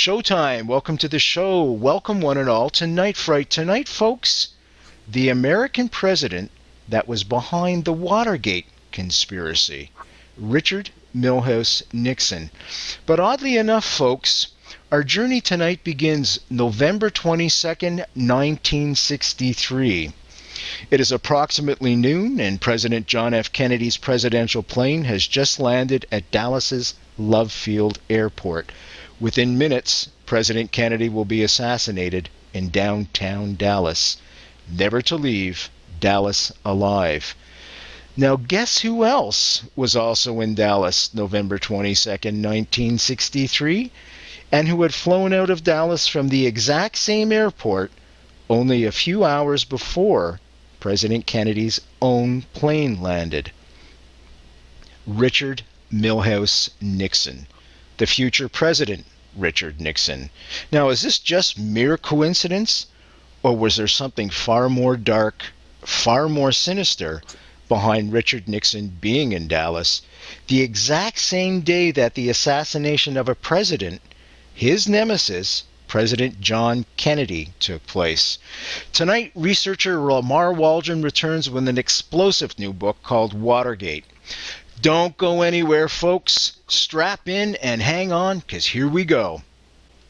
Showtime. Welcome to the show. Welcome one and all to Night Fright. Tonight, folks, the American president that was behind the Watergate conspiracy, Richard Milhous Nixon. But oddly enough, folks, our journey tonight begins November 22nd, 1963. It is approximately noon, and President John F. Kennedy's presidential plane has just landed at Dallas's Love Field Airport. Within minutes, President Kennedy will be assassinated in downtown Dallas, never to leave Dallas alive. Now, guess who else was also in Dallas November 22nd, 1963, and who had flown out of Dallas from the exact same airport only a few hours before President Kennedy's own plane landed? Richard Milhous Nixon, the future president Richard Nixon. Now, is this just mere coincidence, or was there something far more dark, far more sinister behind Richard Nixon being in Dallas the exact same day that the assassination of a president, his nemesis, President John Kennedy, took place? Tonight, researcher Lamar Waldron returns with an explosive new book called Watergate. Don't go anywhere, folks. Strap in and hang on, because here we go.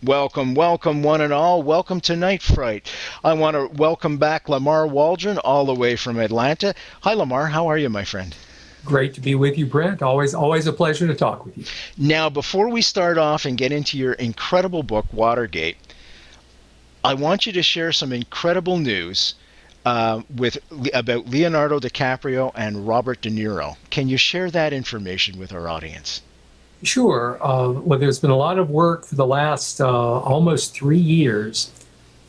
Welcome, welcome, one and all. Welcome to Night Fright. I want to welcome back Lamar Waldron, all the way from Atlanta. Hi, Lamar. How are you, my friend? Great to be with you, Brent. Always a pleasure to talk with you. Now, before we start off and get into your incredible book, Watergate, I want you to share some incredible news about Leonardo DiCaprio and Robert De Niro. Can you share that information with our audience? Sure. Well, there's been a lot of work for the last almost 3 years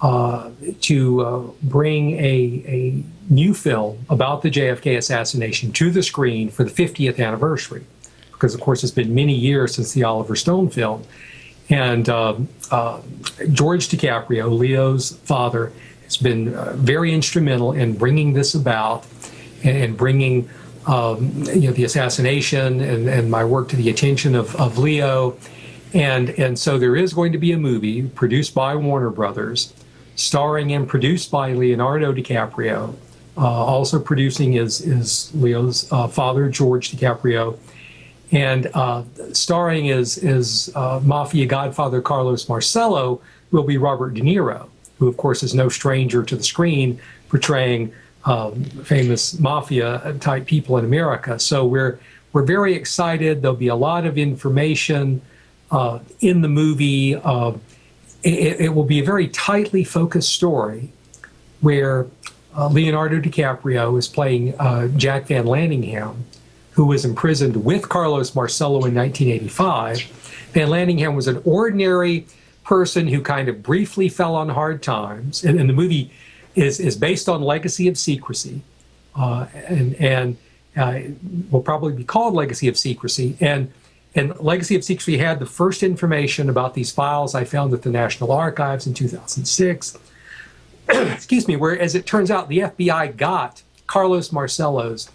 to bring a new film about the JFK assassination to the screen for the 50th anniversary, because, of course, it's been many years since the Oliver Stone film. And George DiCaprio, Leo's father, has been very instrumental in bringing this about and bringing the assassination and my work to the attention of Leo. And so there is going to be a movie produced by Warner Brothers, starring and produced by Leonardo DiCaprio. Also producing is Leo's father, George DiCaprio. And starring is Mafia godfather Carlos Marcello will be Robert De Niro, who, of course, is no stranger to the screen, portraying famous mafia-type people in America. So we're very excited. There'll be a lot of information in the movie. It will be a very tightly focused story where Leonardo DiCaprio is playing Jack Van Landingham, who was imprisoned with Carlos Marcello in 1985. Van Landingham was an ordinary person who kind of briefly fell on hard times, and the movie is based on Legacy of Secrecy, and will probably be called Legacy of Secrecy. And Legacy of Secrecy had the first information about these files I found at the National Archives in 2006. Excuse me, where, as it turns out, the FBI got Carlos Marcello's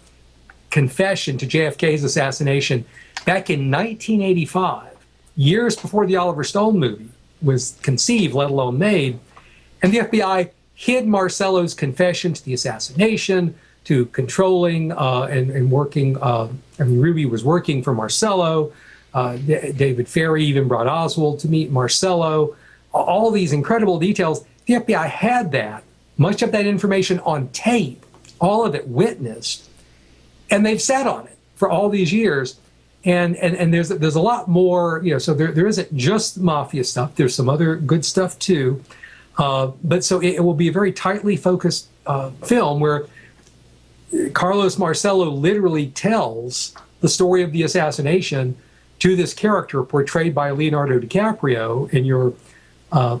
confession to JFK's assassination back in 1985, years before the Oliver Stone movie was conceived, let alone made. And the FBI hid Marcello's confession to the assassination, to controlling and working. Ruby was working for Marcello. David Ferry even brought Oswald to meet Marcello. All these incredible details. The FBI had that, much of that information on tape, all of it witnessed, and they've sat on it for all these years. And there's a lot more, so there isn't just mafia stuff. There's some other good stuff too. But so it will be a very tightly focused film where Carlos Marcello literally tells the story of the assassination to this character portrayed by Leonardo DiCaprio. And your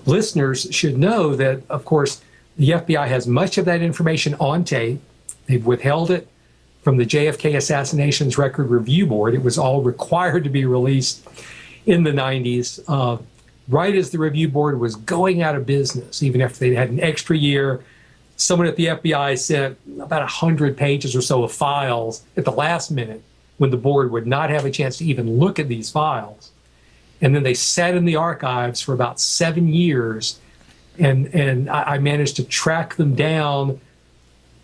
listeners should know that, of course, the FBI has much of that information on tape. They've withheld it from the JFK Assassinations Record Review Board. It was all required to be released in the 90s, right as the review board was going out of business. Even after they had an extra year, someone at the FBI sent about 100 pages or so of files at the last minute when the board would not have a chance to even look at these files. And then they sat in the archives for about 7 years. And I managed to track them down.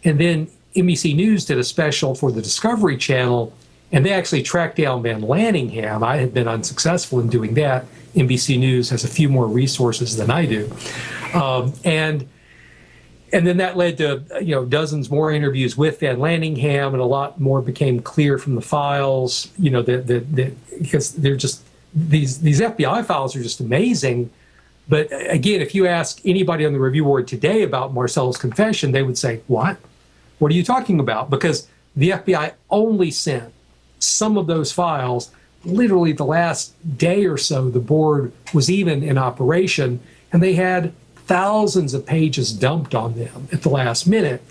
And then NBC News did a special for the Discovery Channel, and they actually tracked down Van Lanningham. I had been unsuccessful in doing that. NBC News has a few more resources than I do. And then that led to dozens more interviews with Van Lanningham, and a lot more became clear from the files. Because they're just these FBI files are just amazing. But again, if you ask anybody on the review board today about Marcello's confession, they would say, "What? What are you talking about?" Because the FBI only sent some of those files. Literally the last day or so, the board was even in operation, and they had thousands of pages dumped on them at the last minute.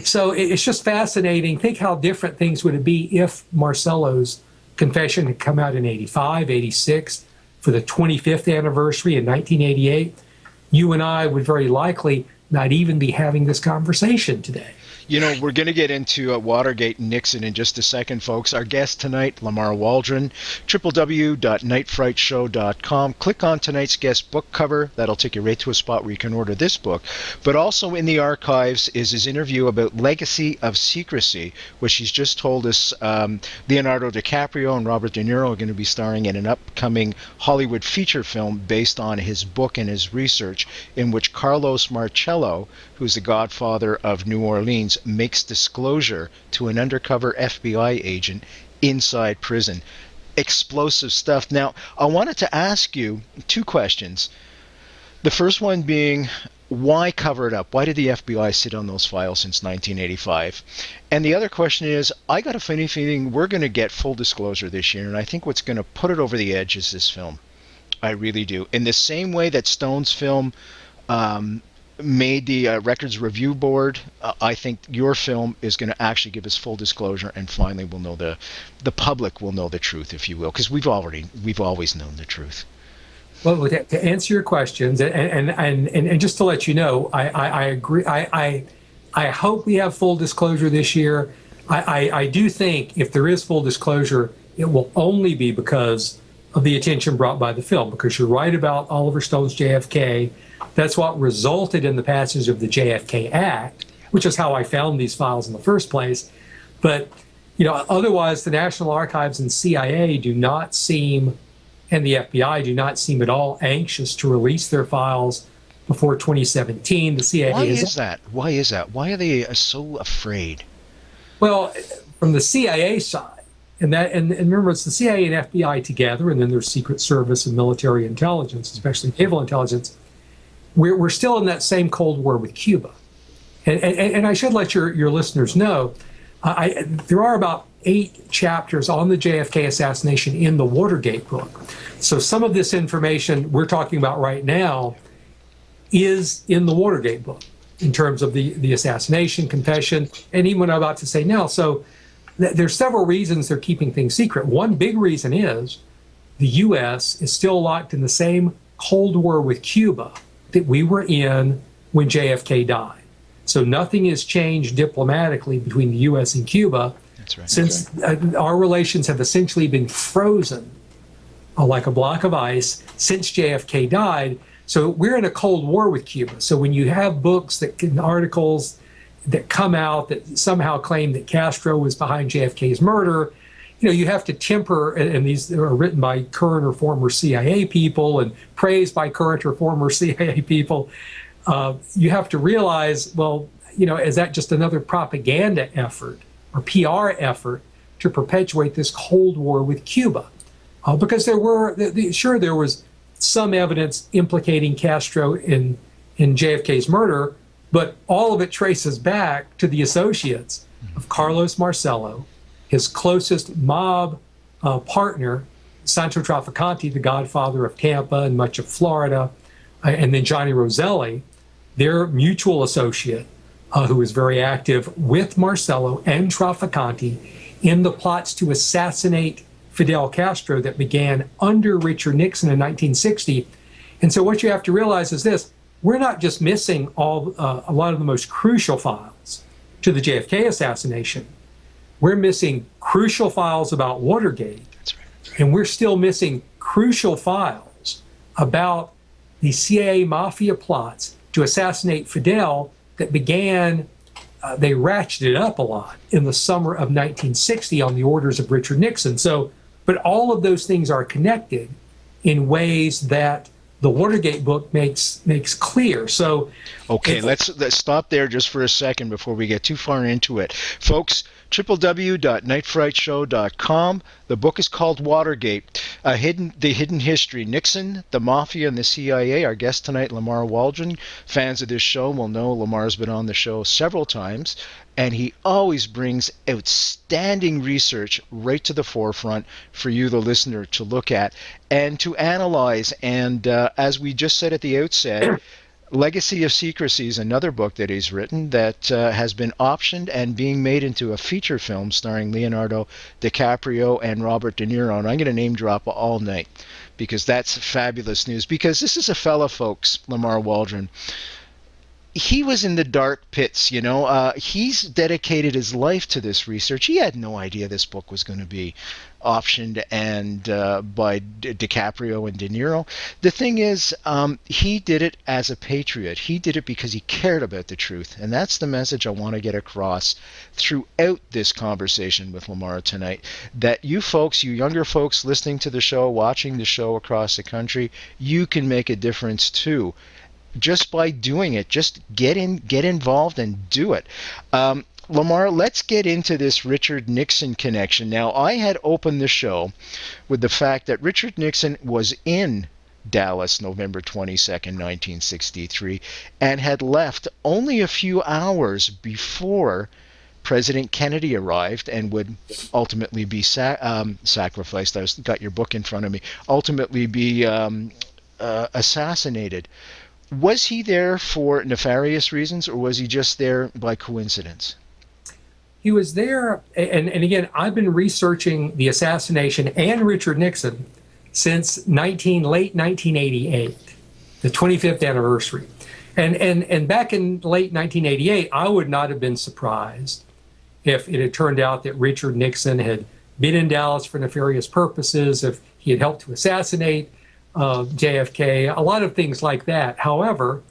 So it's just fascinating. Think how different things would be if Marcello's confession had come out in 85, 86, for the 25th anniversary in 1988. You and I would very likely not even be having this conversation today. We're going to get into Watergate and Nixon in just a second, folks. Our guest tonight, Lamar Waldron, www.nightfrightshow.com. Click on tonight's guest book cover. That'll take you right to a spot where you can order this book. But also in the archives is his interview about Legacy of Secrecy, which he's just told us Leonardo DiCaprio and Robert De Niro are going to be starring in an upcoming Hollywood feature film based on his book and his research, in which Carlos Marcello, who's the godfather of New Orleans, makes disclosure to an undercover FBI agent inside prison. Explosive stuff. Now, I wanted to ask you two questions. The first one being, why cover it up? Why did the FBI sit on those files since 1985? And the other question is, I got a funny feeling we're going to get full disclosure this year, and I think what's going to put it over the edge is this film. I really do. In the same way that Stone's film made the Records Review Board, I think your film is going to actually give us full disclosure, and finally we'll know the public will know the truth, if you will, because we've always known the truth. Well, to answer your questions, and just to let you know, I agree. I hope we have full disclosure this year. I do think if there is full disclosure, it will only be because of the attention brought by the film, because you're right about Oliver Stone's JFK. That's what resulted in the passage of the JFK Act, which is how I found these files in the first place. But, otherwise the National Archives and CIA do not seem, and the FBI do not seem at all anxious to release their files before 2017. The CIA Why is that? Why is that? Why are they so afraid? Well, from the CIA side, and remember, it's the CIA and FBI together, and then there's Secret Service and military intelligence, especially naval intelligence. We're still in that same Cold War with Cuba. And I should let your listeners know, there are about 8 chapters on the JFK assassination in the Watergate book. So some of this information we're talking about right now is in the Watergate book in terms of the assassination, confession, and even what I'm about to say now. So there's several reasons they're keeping things secret. One big reason is the U.S. is still locked in the same Cold War with Cuba that we were in when JFK died. So nothing has changed diplomatically between the U.S. and Cuba. That's right. Since our relations have essentially been frozen like a block of ice since JFK died. So we're in a Cold War with Cuba. So when you have books and articles that come out that somehow claim that Castro was behind JFK's murder, you have to temper, and these are written by current or former CIA people and praised by current or former CIA people. You have to realize, well, is that just another propaganda effort or PR effort to perpetuate this Cold War with Cuba? Because there was some evidence implicating Castro in JFK's murder, but all of it traces back to the associates of Carlos Marcello, his closest mob partner, Santo Trafficante, the godfather of Tampa and much of Florida, and then Johnny Roselli, their mutual associate, who was very active with Marcello and Trafficante in the plots to assassinate Fidel Castro that began under Richard Nixon in 1960. And so what you have to realize is this: we're not just missing a lot of the most crucial files to the JFK assassination. We're missing crucial files about Watergate. That's right. And we're still missing crucial files about the CIA mafia plots to assassinate Fidel that began, they ratcheted up a lot in the summer of 1960 on the orders of Richard Nixon. So, but all of those things are connected in ways that the Watergate book makes clear. So, okay, let's stop there just for a second before we get too far into it, folks. www.nightfrightshow.com. The book is called Watergate: the Hidden History, Nixon, the Mafia, and the CIA. Our guest tonight, Lamar Waldron. Fans of this show will know Lamar's been on the show several times, and he always brings outstanding research right to the forefront for you, the listener, to look at and to analyze. And as we just said at the outset, Legacy of Secrecy is another book that he's written that has been optioned and being made into a feature film starring Leonardo DiCaprio and Robert De Niro. And I'm going to name drop all night because that's fabulous news. Because this is a fella, folks, Lamar Waldron. He was in the dark pits, you know. He's dedicated his life to this research. He had no idea this book was going to be optioned and by DiCaprio and De Niro. The thing is, he did it as a patriot. He did it because he cared about the truth. And that's the message I want to get across throughout this conversation with Lamar tonight. That you folks, you younger folks listening to the show, watching the show across the country, you can make a difference too. Just by doing it, just get involved and do it. Lamar, let's get into this Richard Nixon connection. Now, I had opened the show with the fact that Richard Nixon was in Dallas November 22nd, 1963, and had left only a few hours before President Kennedy arrived and would ultimately be sacrificed. I've got your book in front of me. Ultimately be assassinated. Was he there for nefarious reasons, or was he just there by coincidence? He was there, and again, I've been researching the assassination and Richard Nixon since late 1988, the 25th anniversary. And back in late 1988, I would not have been surprised if it had turned out that Richard Nixon had been in Dallas for nefarious purposes, if he had helped to assassinate JFK, a lot of things like that. However,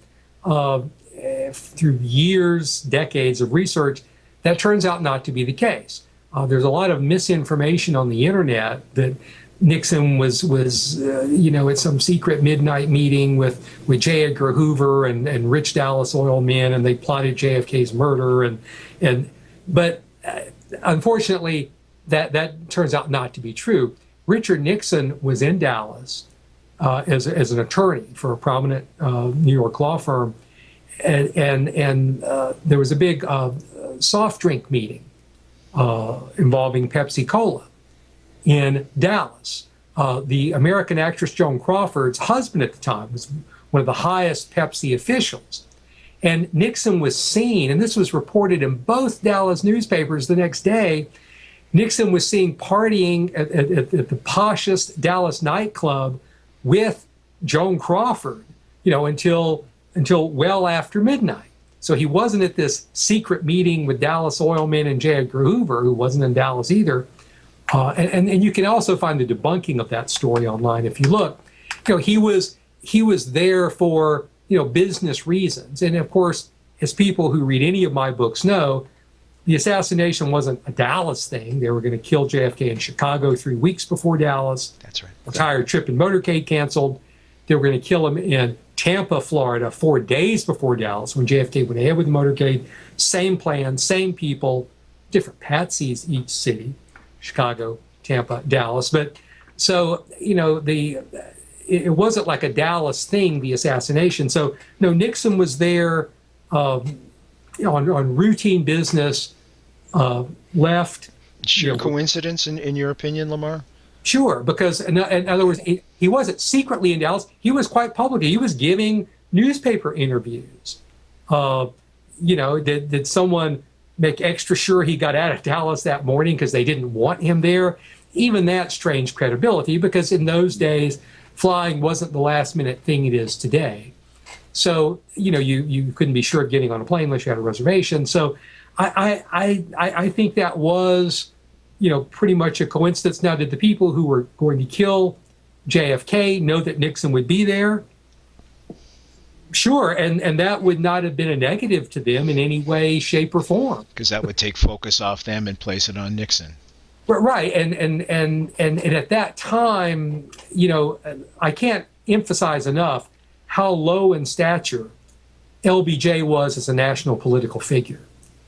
through years, decades of research, that turns out not to be the case. There's a lot of misinformation on the internet that Nixon was at some secret midnight meeting with J. Edgar Hoover and rich Dallas oil men, and they plotted JFK's murder. But unfortunately, that turns out not to be true. Richard Nixon was in Dallas as an attorney for a prominent New York law firm, and there was a big soft drink meeting involving Pepsi Cola in Dallas. The American actress Joan Crawford's husband at the time was one of the highest Pepsi officials, and Nixon was seen, and this was reported in both Dallas newspapers the next day. Nixon was seen partying at the poshest Dallas nightclub with Joan Crawford, until well after midnight. So he wasn't at this secret meeting with Dallas oil men and J. Edgar Hoover, who wasn't in Dallas either. And you can also find the debunking of that story online if you look. He was there for business reasons. And of course, as people who read any of my books know, the assassination wasn't a Dallas thing. They were going to kill JFK in Chicago 3 weeks before Dallas. That's right. Entire trip in motorcade canceled. They were going to kill him in Tampa, Florida, 4 days before Dallas when JFK went ahead with the motorcade. Same plan, same people, different patsies each city, Chicago, Tampa, Dallas. But so, it wasn't like a Dallas thing, the assassination. So, no, Nixon was there on routine business, left. Sheer coincidence, in your opinion, Lamar? Sure, because in other words, he wasn't secretly in Dallas. He was quite public. He was giving newspaper interviews. Did someone make extra sure he got out of Dallas that morning because they didn't want him there? Even that strange credibility, because in those days, flying wasn't the last minute thing it is today. So, you couldn't be sure of getting on a plane unless you had a reservation. So I think that was, pretty much a coincidence. Now, did the people who were going to kill JFK, know that Nixon would be there? Sure, and that would not have been a negative to them in any way, shape, or form. Because that would take focus off them and place it on Nixon. Right, and at that time, I can't emphasize enough how low in stature LBJ was as a national political figure.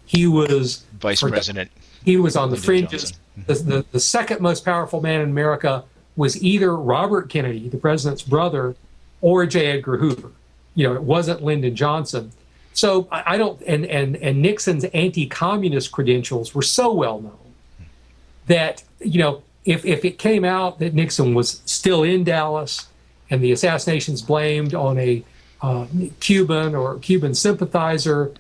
He was vice president. He was on the fringes. The second most powerful man in America was either Robert Kennedy, the president's brother, or J. Edgar Hoover. It wasn't Lyndon Johnson. So I don't, and Nixon's anti-communist credentials were so well known that, if it came out that Nixon was still in Dallas and the assassination's blamed on a Cuban or Cuban sympathizer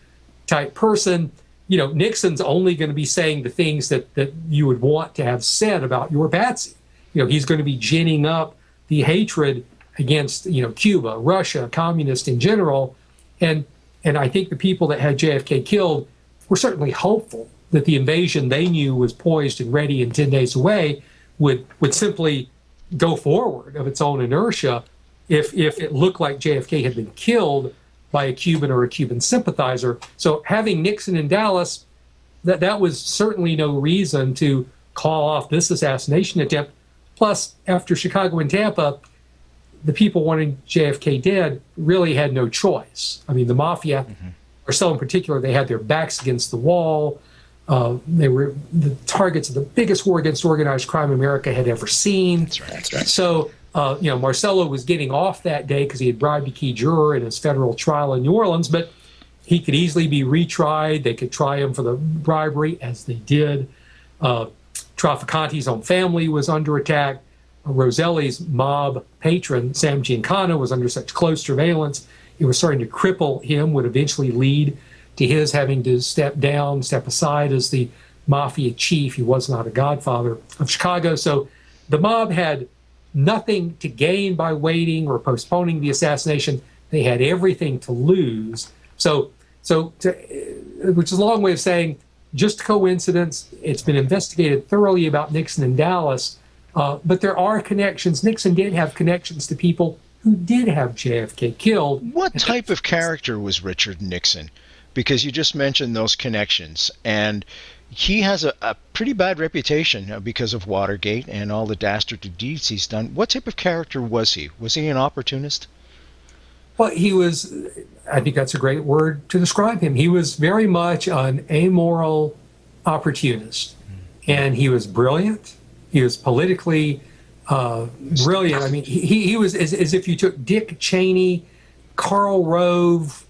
type person, Nixon's only going to be saying the things that you would want to have said about your patsy. He's going to be ginning up the hatred against, Cuba, Russia, communists in general. And I think the people that had JFK killed were certainly hopeful that the invasion they knew was poised and ready and 10 days away would simply go forward of its own inertia if it looked like JFK had been killed by a Cuban or a Cuban sympathizer. So having Nixon in Dallas, that was certainly no reason to call off this assassination attempt. Plus, after Chicago and Tampa, the people wanting JFK dead really had no choice. I mean, the Mafia, or so in particular, they had their backs against the wall. They were the targets of the biggest war against organized crime America had ever seen. That's right. So, Marcello was getting off that day because he had bribed a key juror in his federal trial in New Orleans, but he could easily be retried. They could try him for the bribery, as they did. Traficante's own family was under attack. Roselli's mob patron, Sam Giancana, was under such close surveillance. It was starting to cripple him, would eventually lead to his having to step aside as the Mafia chief. He was not a godfather of Chicago. So the mob had nothing to gain by waiting or postponing the assassination. They had everything to lose. Which is a long way of saying, just coincidence. It's been investigated thoroughly about Nixon in Dallas, but there are connections. Nixon did have connections to people who did have JFK killed. What type of character was Richard Nixon? Because you just mentioned those connections, and he has a pretty bad reputation because of Watergate and all the dastardly deeds he's done. What type of character was he? Was he an opportunist? Well, he was, I think that's a great word to describe him. He was very much an amoral opportunist, and he was brilliant. He was politically brilliant. I mean, he was as if you took Dick Cheney, Karl Rove,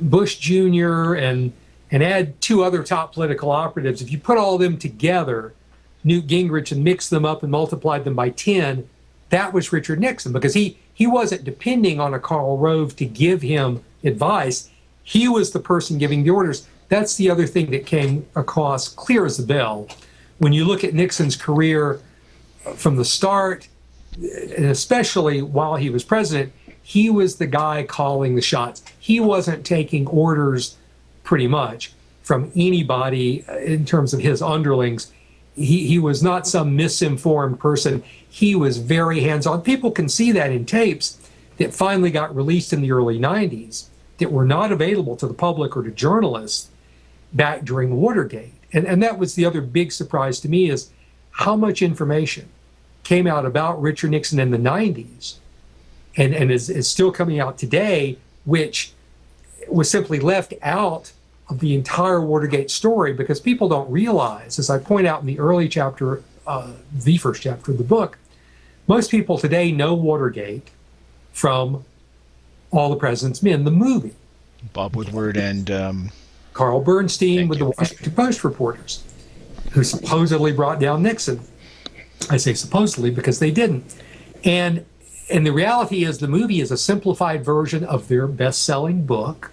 Bush Jr., and add two other top political operatives. If you put all of them together, Newt Gingrich, and mixed them up and multiplied them by 10, that was Richard Nixon, because he wasn't depending on a Karl Rove to give him advice. He was the person giving the orders. That's the other thing that came across clear as a bell. When you look at Nixon's career from the start, and especially while he was president, he was the guy calling the shots. He wasn't taking orders pretty much from anybody in terms of his underlings. He was not some misinformed person. He was very hands-on. People can see that in tapes that finally got released in the early 90s that were not available to the public or to journalists back during Watergate. And that was the other big surprise to me, is how much information came out about Richard Nixon in the 90s and is still coming out today, which was simply left out of the entire Watergate story, because people don't realize, as I point out in the early chapter, the first chapter of the book, most people today know Watergate from All the President's Men, the movie. Bob Woodward and Carl Bernstein with the Washington Post reporters, who supposedly brought down Nixon. I say supposedly because they didn't. And the reality is the movie is a simplified version of their best-selling book.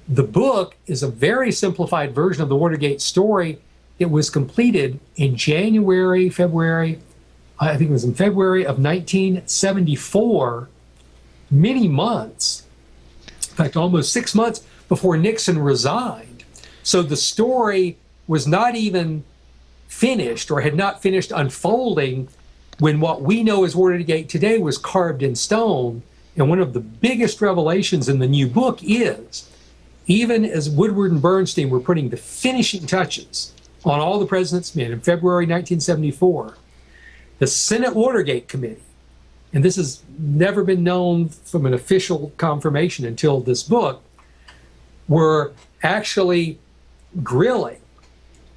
The book is a very simplified version of the Watergate story. It was completed in February of 1974, many months, in fact, almost 6 months before Nixon resigned. So the story was not even finished, or had not finished unfolding, when what we know as Watergate today was carved in stone. And one of the biggest revelations in the new book is, even as Woodward and Bernstein were putting the finishing touches on all the president's men in February 1974, the Senate Watergate Committee, and this has never been known from an official confirmation until this book, were actually grilling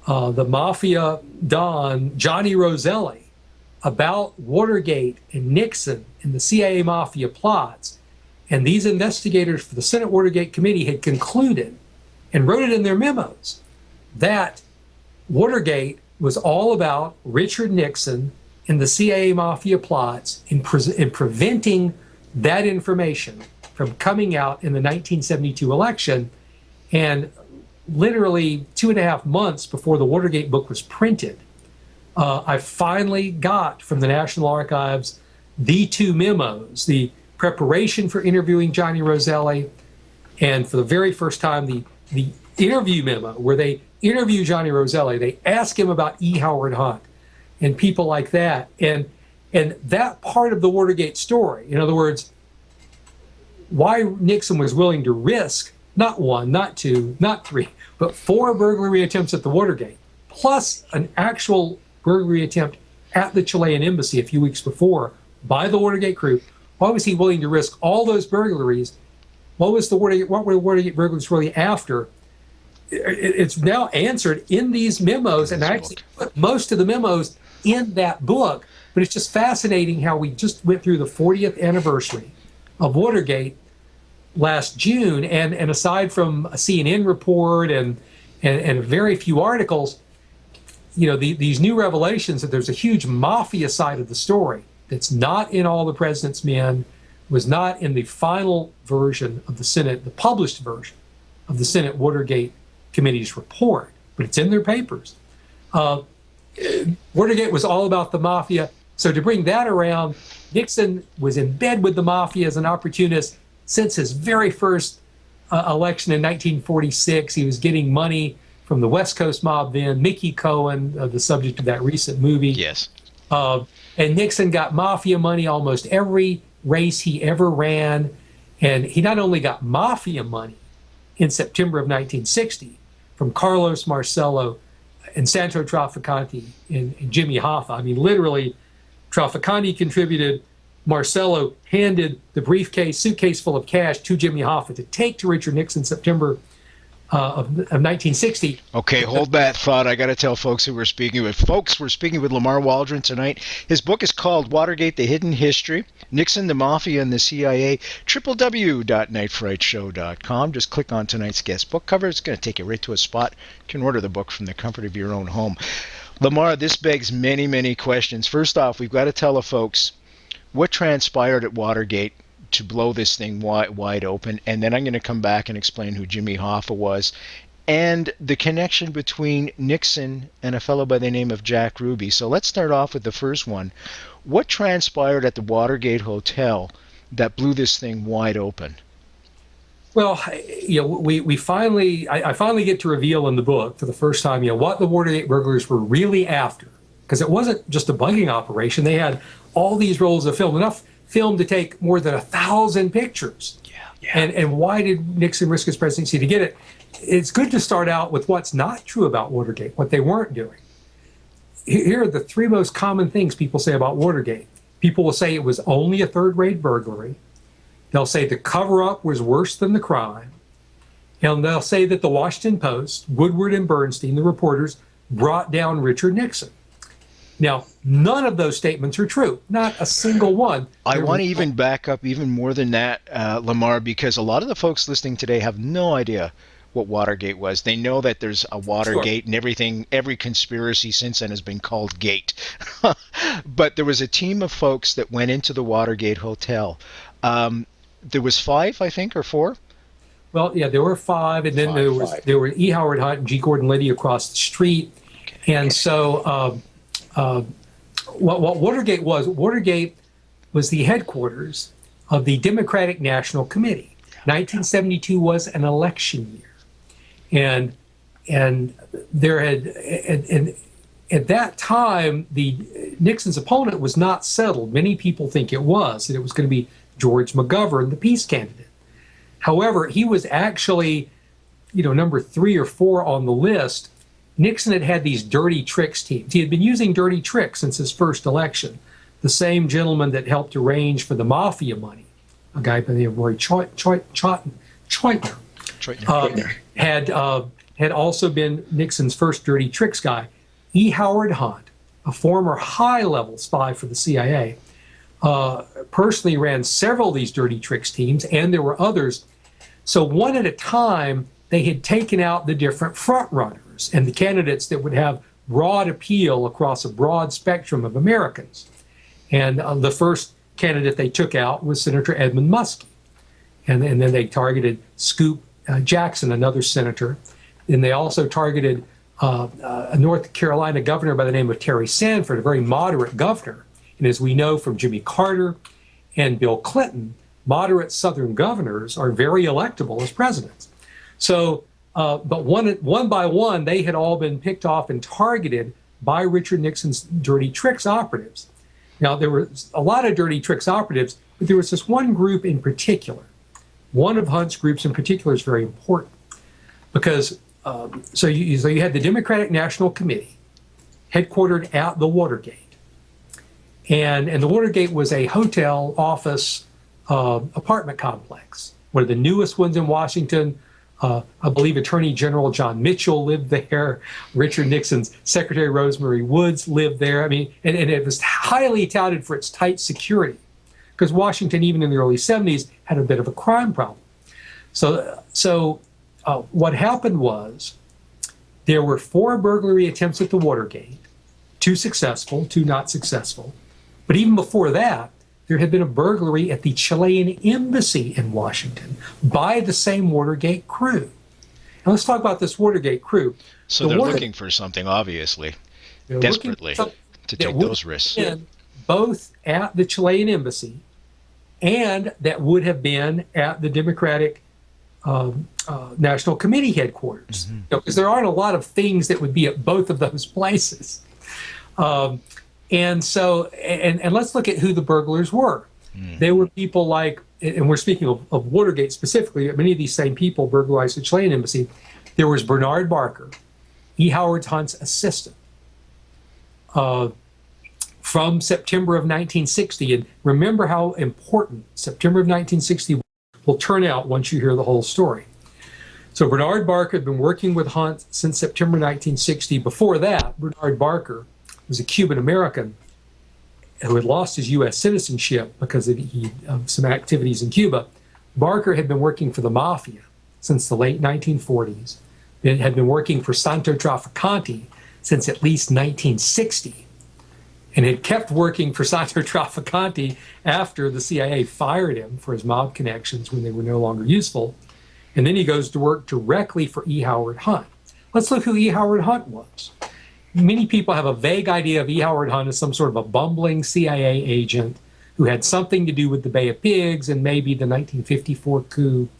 the Mafia Don, Johnny Roselli, about Watergate and Nixon and the CIA Mafia plots. And these investigators for the Senate Watergate Committee had concluded and wrote it in their memos that Watergate was all about Richard Nixon and the CIA Mafia plots in preventing that information from coming out in the 1972 election. And literally 2.5 months before the Watergate book was printed, I finally got from the National Archives the 2 memos, the preparation for interviewing Johnny Roselli, and for the very first time, the interview memo where they interview Johnny Roselli. They ask him about E. Howard Hunt and people like that. And that part of the Watergate story, in other words, why Nixon was willing to risk not 1, not 2, not 3, but 4 burglary attempts at the Watergate, plus an actual burglary attempt at the Chilean embassy a few weeks before by the Watergate group. Why was he willing to risk all those burglaries? What were the Watergate burglaries really after? It's now answered in these memos, and I actually put most of the memos in that book. But it's just fascinating how we just went through the 40th anniversary of Watergate last June, and aside from a CNN report and very few articles, these new revelations that there's a huge mafia side of the story that's not in all the president's men, was not in the final version of the Senate, the published version of the Senate Watergate Committee's report, but it's in their papers. Watergate was all about the mafia. So to bring that around, Nixon was in bed with the mafia as an opportunist since his very first election in 1946. He was getting money from the West Coast mob then, Mickey Cohen, the subject of that recent movie. Yes. And Nixon got mafia money almost every race he ever ran. And he not only got mafia money in September of 1960 from Carlos Marcello and Santo Trafficante and Jimmy Hoffa. I mean, literally, Trafficante contributed. Marcello handed the suitcase full of cash to Jimmy Hoffa to take to Richard Nixon September of 1960. Okay, hold that thought. I got to tell folks who we're speaking with. Folks, we're speaking with Lamar Waldron tonight. His book is called Watergate, The Hidden History, Nixon, the Mafia, and the CIA, www.nightfrightshow.com. Just click on tonight's guest book cover. It's going to take you right to a spot. You can order the book from the comfort of your own home. Lamar, this begs many, many questions. First off, we've got to tell the folks what transpired at Watergate to blow this thing wide open, and then I'm going to come back and explain who Jimmy Hoffa was and the connection between Nixon and a fellow by the name of Jack Ruby. So let's start off with the first one. What transpired at the Watergate Hotel that blew this thing wide open? Well, I finally get to reveal in the book for the first time, what the Watergate burglars were really after, because it wasn't just a bugging operation. They had all these rolls of film, enough film to take more than 1,000 pictures. Yeah. And why did Nixon risk his presidency to get it? It's good to start out with what's not true about Watergate, what they weren't doing. Here are the 3 most common things people say about Watergate. People will say it was only a third-rate burglary. They'll say the cover-up was worse than the crime. And they'll say that the Washington Post, Woodward and Bernstein, the reporters, brought down Richard Nixon. Now, none of those statements are true. Not a single one. I want to even back up even more than that, Lamar, because a lot of the folks listening today have no idea what Watergate was. They know that there's a Watergate, and every conspiracy since then has been called Gate. But there was a team of folks that went into the Watergate Hotel. There was 5, I think, or 4? Well, yeah, there were 5, and then there were E. Howard Hunt and G. Gordon Liddy across the street. Okay. And so what Watergate was the headquarters of the Democratic National Committee. 1972 was an election year, and there had at that time, Nixon's opponent was not settled. Many people think it was, that it was going to be George McGovern, the peace candidate. However, he was actually, number 3 or 4 on the list. Nixon had these dirty tricks teams. He had been using dirty tricks since his first election. The same gentleman that helped arrange for the Mafia money, a guy by the name of Roy Choitner, had also been Nixon's first dirty tricks guy. E. Howard Hunt, a former high-level spy for the CIA, personally ran several of these dirty tricks teams, and there were others. So one at a time, they had taken out the different front-runners and the candidates that would have broad appeal across a broad spectrum of Americans. And the first candidate they took out was Senator Edmund Muskie. And then they targeted Scoop Jackson, another senator. And they also targeted a North Carolina governor by the name of Terry Sanford, a very moderate governor. And as we know from Jimmy Carter and Bill Clinton, moderate Southern governors are very electable as presidents. So, but one by one, they had all been picked off and targeted by Richard Nixon's dirty tricks operatives. Now, there were a lot of dirty tricks operatives, but there was this one group in particular. One of Hunt's groups in particular is very important because so you had the Democratic National Committee headquartered at the Watergate. And the Watergate was a hotel, office, apartment complex, one of the newest ones in Washington. I believe Attorney General John Mitchell lived there. Richard Nixon's Secretary Rosemary Woods lived there. I mean, and it was highly touted for its tight security because Washington, even in the early 70s, had a bit of a crime problem. So what happened was there were 4 burglary attempts at the Watergate, 2 successful, 2 not successful. But even before that, there had been a burglary at the Chilean embassy in Washington by the same Watergate crew. Now let's talk about this Watergate crew. So they're looking for something, obviously, desperately, to take those risks. Both at the Chilean embassy and that would have been at the Democratic National Committee headquarters. Because there aren't a lot of things that would be at both of those places. And so, and let's look at who the burglars were. They were people like, and we're speaking of Watergate specifically, many of these same people burglarized the Chilean embassy. There was Bernard Barker, E. Howard Hunt's assistant, from September of 1960. And remember how important September of 1960 will turn out once you hear the whole story. So Bernard Barker had been working with Hunt since September 1960. Before that, Bernard Barker was a Cuban-American who had lost his U.S. citizenship because of some activities in Cuba. Barker had been working for the Mafia since the late 1940s. It had been working for Santo Trafficante since at least 1960, and had kept working for Santo Trafficante after the CIA fired him for his mob connections when they were no longer useful. And then he goes to work directly for E. Howard Hunt. Let's look who E. Howard Hunt was. Many people have a vague idea of E. Howard Hunt as some sort of a bumbling CIA agent who had something to do with the Bay of Pigs and maybe the 1954 coup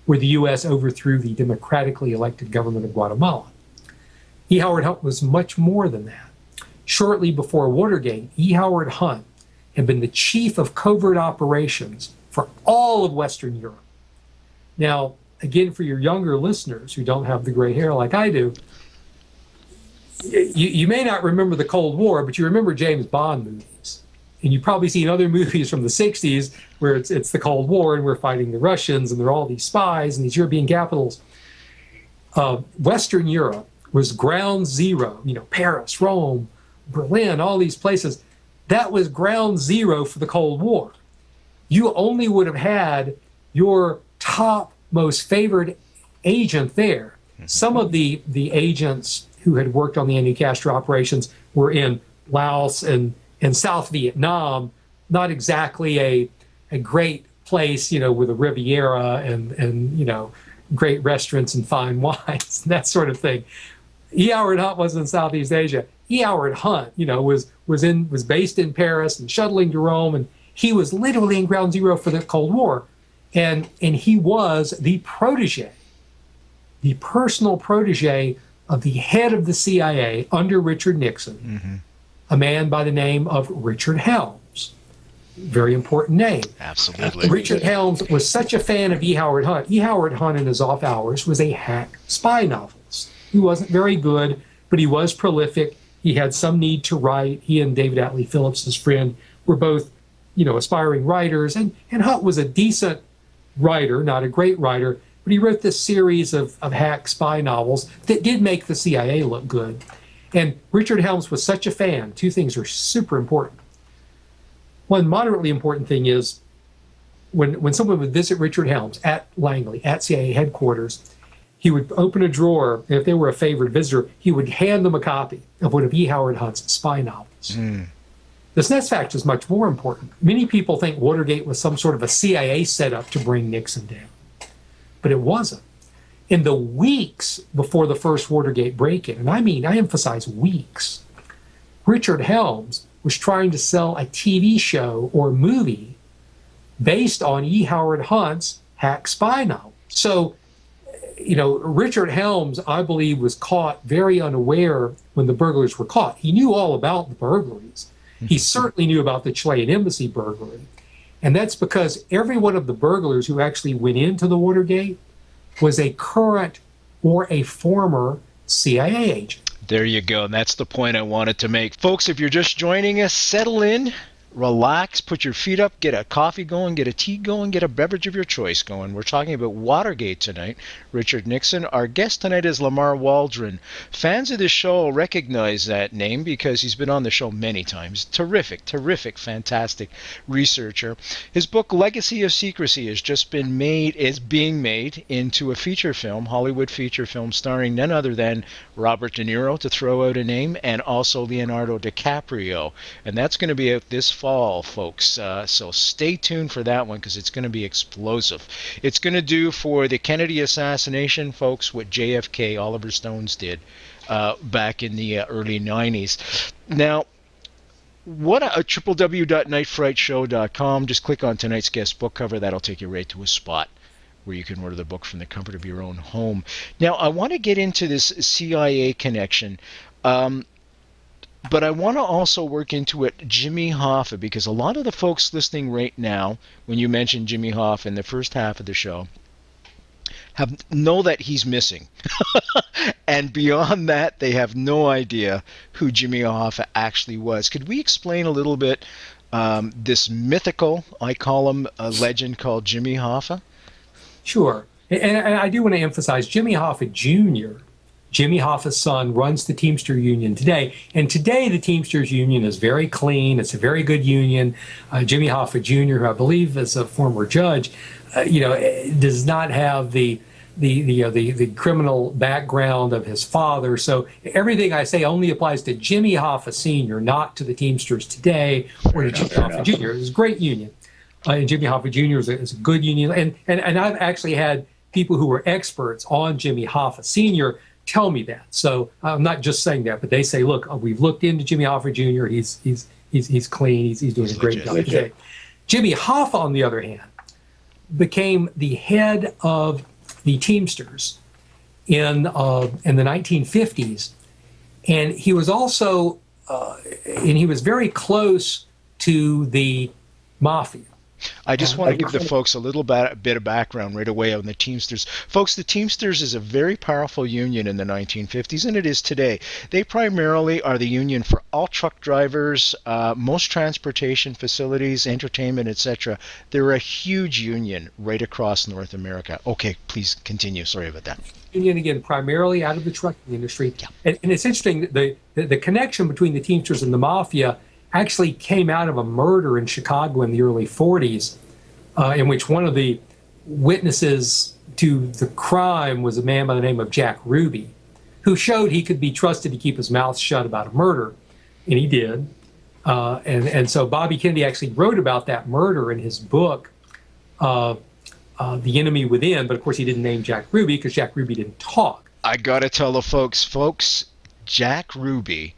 where the U.S. overthrew the democratically elected government of Guatemala. E. Howard Hunt was much more than that. Shortly before Watergate, E. Howard Hunt had been the chief of covert operations for all of Western Europe. Now, again, for your younger listeners who don't have the gray hair like I do, you may not remember the Cold War, but you remember James Bond movies. And you've probably seen other movies from the 60s where it's the Cold War and we're fighting the Russians and there are all these spies in these European capitals. Western Europe was ground zero, Paris, Rome, Berlin, all these places. That was ground zero for the Cold War. You only would have had your top, most favored agent there. Some of the agents who had worked on the anti-Castro operations were in Laos and South Vietnam, not exactly a great place, with a Riviera and great restaurants and fine wines, that sort of thing. E. Howard Hunt was in Southeast Asia. E. Howard Hunt, was based in Paris and shuttling to Rome, and he was literally in ground zero for the Cold War. And he was the protege, the personal protege of the head of the CIA under Richard Nixon, a man by the name of Richard Helms. Very important name. Absolutely. Richard Helms was such a fan of E. Howard Hunt. E. Howard Hunt in his off hours was a hack spy novelist. He wasn't very good, but he was prolific. He had some need to write. He and David Atlee Phillips, his friend, were both, aspiring writers. And Hunt was a decent writer, not a great writer, but he wrote this series of hack spy novels that did make the CIA look good. And Richard Helms was such a fan. Two things are super important. One moderately important thing is when someone would visit Richard Helms at Langley, at CIA headquarters, he would open a drawer, and if they were a favored visitor, he would hand them a copy of one of E. Howard Hunt's spy novels. This next fact is much more important. Many people think Watergate was some sort of a CIA setup to bring Nixon down, but it wasn't. In the weeks before the first Watergate break-in, and I emphasize weeks, Richard Helms was trying to sell a TV show or movie based on E. Howard Hunt's hack spy novel. So, Richard Helms, I believe, was caught very unaware when the burglars were caught. He knew all about the burglaries. He certainly knew about the Chilean embassy burglary. And that's because every one of the burglars who actually went into the Watergate was a current or a former CIA agent. There you go. And that's the point I wanted to make. Folks, if you're just joining us, settle in, relax, put your feet up, get a coffee going, get a tea going, get a beverage of your choice going. We're talking about Watergate tonight. Richard Nixon. Our guest tonight is Lamar Waldron. Fans of this show recognize that name because he's been on the show many times. Terrific, fantastic researcher. His book, Legacy of Secrecy, is being made into a feature film, Hollywood feature film, starring none other than Robert De Niro, to throw out a name, and also Leonardo DiCaprio. And that's going to be out this fall, folks. So stay tuned for that one because it's going to be explosive. It's going to do for the Kennedy assassination, folks, what JFK, Oliver Stone's did back in the early 90s. Now, www.nightfrightshow.com. Just click on tonight's guest book cover. That'll take you right to a spot where you can order the book from the comfort of your own home. Now, I want to get into this CIA connection. But I want to also work into it Jimmy Hoffa, because a lot of the folks listening right now, when you mention Jimmy Hoffa in the first half of the show, know that he's missing. And beyond that, they have no idea who Jimmy Hoffa actually was. Could we explain a little bit this mythical, I call him a legend, called Jimmy Hoffa? Sure. And I do want to emphasize Jimmy Hoffa Jr., Jimmy Hoffa's son, runs the Teamster Union today. And today, the Teamsters Union is very clean. It's a very good union. Jimmy Hoffa Jr., who I believe is a former judge, does not have the criminal background of his father. So everything I say only applies to Jimmy Hoffa Sr., not to the Teamsters today or to Jimmy Hoffa Jr. It's a great union. And Jimmy Hoffa Jr. is a good union. And I've actually had people who were experts on Jimmy Hoffa Sr. tell me that. So I'm not just saying that, but they say, look, we've looked into Jimmy Hoffa Jr. He's clean. He's doing a great job today. Jimmy Hoffa, on the other hand, became the head of the Teamsters in the 1950s, and he was also and he was very close to the Mafia. I just want to give the folks a little bit of background right away on the Teamsters. Folks, the Teamsters is a very powerful union in the 1950s, and it is today. They primarily are the union for all truck drivers, most transportation facilities, entertainment, etc. They're a huge union right across North America. Okay, please continue. Sorry about that. Union, again, primarily out of the trucking industry. Yeah. And it's interesting, the connection between the Teamsters and the Mafia actually came out of a murder in Chicago in the early 40s, in which one of the witnesses to the crime was a man by the name of Jack Ruby, who showed he could be trusted to keep his mouth shut about a murder, and he did. And so Bobby Kennedy actually wrote about that murder in his book, The Enemy Within, but of course he didn't name Jack Ruby because Jack Ruby didn't talk. I gotta tell the folks, Jack Ruby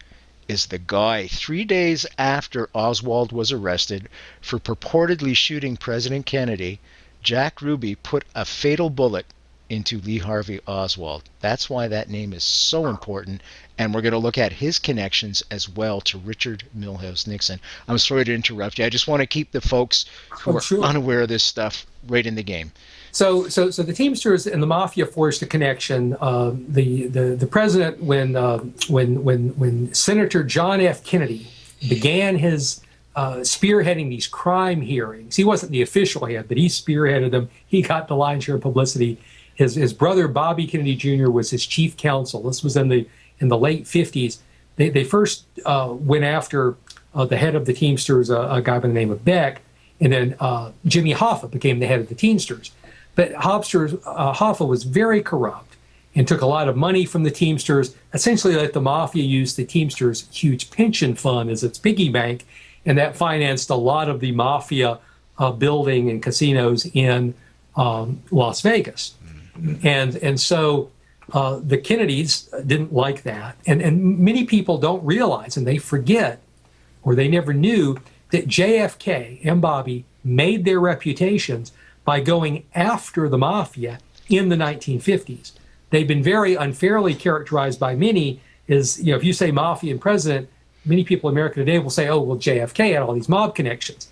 is the guy 3 days after Oswald was arrested for purportedly shooting President Kennedy. Jack Ruby put a fatal bullet into Lee Harvey Oswald. That's why that name is so important, and we're going to look at his connections as well to Richard Milhous Nixon. I'm sorry to interrupt you. I just want to keep the folks who are unaware of this stuff right in the game. So the Teamsters and the Mafia forged a connection. The president, when Senator John F. Kennedy began his spearheading these crime hearings, he wasn't the official head, but he spearheaded them. He got the lion's share of publicity. His brother Bobby Kennedy Jr. was his chief counsel. This was in the late 50s. They first went after the head of the Teamsters, a guy by the name of Beck, and then Jimmy Hoffa became the head of the Teamsters. But Hoffa was very corrupt and took a lot of money from the Teamsters, essentially let the Mafia use the Teamsters' huge pension fund as its piggy bank, and that financed a lot of the Mafia building and casinos in Las Vegas. And so the Kennedys didn't like that. And many people don't realize, and they forget, or they never knew, that JFK and Bobby made their reputations by going after the Mafia in the 1950s. They've been very unfairly characterized by many as, if you say Mafia and president, many people in America today will say, oh, well, JFK had all these mob connections.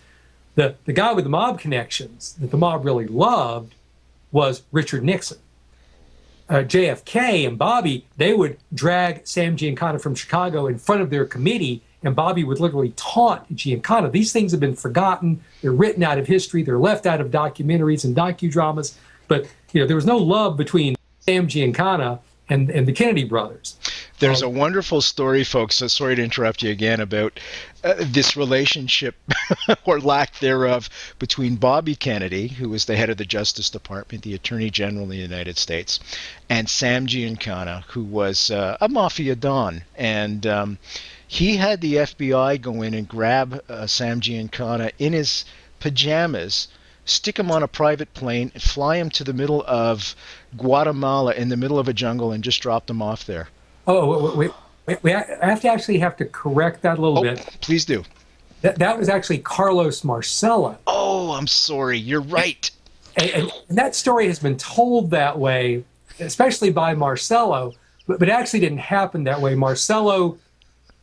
The guy with the mob connections that the mob really loved was Richard Nixon. JFK and Bobby, they would drag Sam Giancana from Chicago in front of their committee, and Bobby would literally taunt Giancana. These things have been forgotten. They're written out of history. They're left out of documentaries and docudramas. But there was no love between Sam Giancana and the Kennedy brothers. There's a wonderful story, folks, so sorry to interrupt you again, about this relationship, or lack thereof, between Bobby Kennedy, who was the head of the Justice Department, the Attorney General of the United States, and Sam Giancana, who was a Mafia Don. And he had the FBI go in and grab Sam Giancana in his pajamas, stick him on a private plane, and fly him to the middle of Guatemala in the middle of a jungle and just drop them off there. Oh, wait. I have to correct that a little bit. Please do. That was actually Carlos Marcello. Oh, I'm sorry. You're right. And that story has been told that way, especially by Marcello, but it actually didn't happen that way. Marcello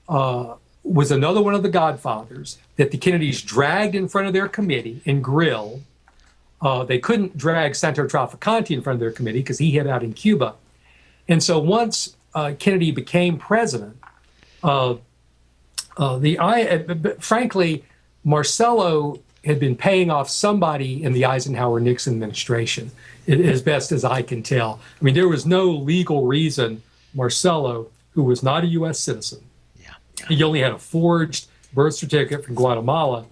was another one of the godfathers that the Kennedys dragged in front of their committee and grilled. They couldn't drag Santo Traficante in front of their committee because he hid out in Cuba. And so once Kennedy became president, frankly, Marcello had been paying off somebody in the Eisenhower-Nixon administration, as best as I can tell. I mean, there was no legal reason Marcello, who was not a U.S. citizen, he only had a forged birth certificate from Guatemala,